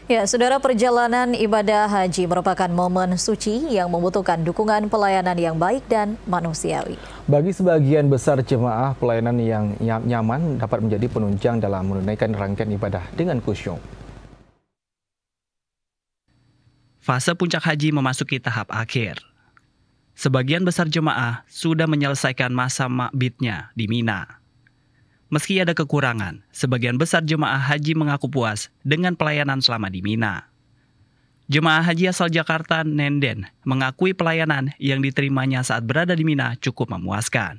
Ya, saudara, perjalanan ibadah haji merupakan momen suci yang membutuhkan dukungan pelayanan yang baik dan manusiawi. Bagi sebagian besar jemaah, pelayanan yang nyaman dapat menjadi penunjang dalam menunaikan rangkaian ibadah dengan khusyuk. Fase puncak haji memasuki tahap akhir. Sebagian besar jemaah sudah menyelesaikan masa mabitnya di Mina. Meski ada kekurangan, sebagian besar jemaah haji mengaku puas dengan pelayanan selama di Mina. Jemaah haji asal Jakarta, Nenden, mengakui pelayanan yang diterimanya saat berada di Mina cukup memuaskan.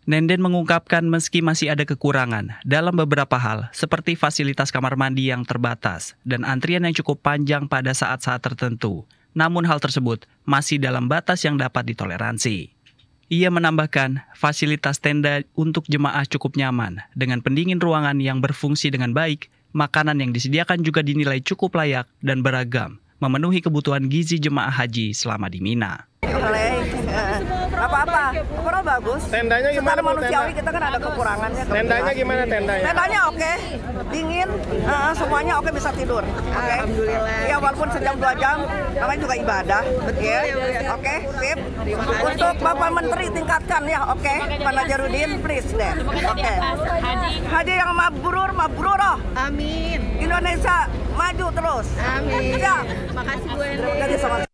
Nenden mengungkapkan meski masih ada kekurangan dalam beberapa hal seperti fasilitas kamar mandi yang terbatas dan antrian yang cukup panjang pada saat-saat tertentu, namun hal tersebut masih dalam batas yang dapat ditoleransi. Ia menambahkan, fasilitas tenda untuk jemaah cukup nyaman, dengan pendingin ruangan yang berfungsi dengan baik, makanan yang disediakan juga dinilai cukup layak dan beragam, memenuhi kebutuhan gizi jemaah haji selama di Mina. Apa-apa, overall bagus. Tendanya gimana? Secara manusiawi kita kan ada kekurangannya. Tendanya gimana tendanya? Tendanya oke, dingin, semuanya oke, bisa tidur. Oke. Alhamdulillah. Ya walaupun sejam 2 jam, namanya juga ibadah. Betul, ya. ya. Oke, sip. Untuk Bapak Menteri tingkatkan ya, oke. Pak Najarudin, please deh. Oke. Haji yang mabrur, mabruroh. Amin. Indonesia maju terus. Amin. Ya. Makasih Bu Jadi sama.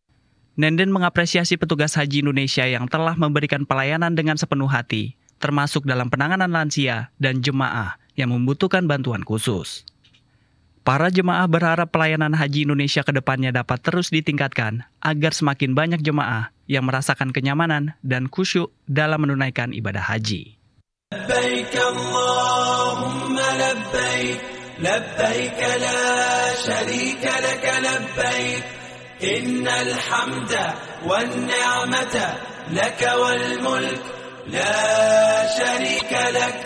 Nenden mengapresiasi petugas haji Indonesia yang telah memberikan pelayanan dengan sepenuh hati, termasuk dalam penanganan lansia dan jemaah yang membutuhkan bantuan khusus. Para jemaah berharap pelayanan haji Indonesia ke depannya dapat terus ditingkatkan agar semakin banyak jemaah yang merasakan kenyamanan dan khusyuk dalam menunaikan ibadah haji. Labbaik Allahumma labbaik, labbaik la syarika laka labbaik. Innal hamda wan ni'mata laka wal mulk la syarika lak.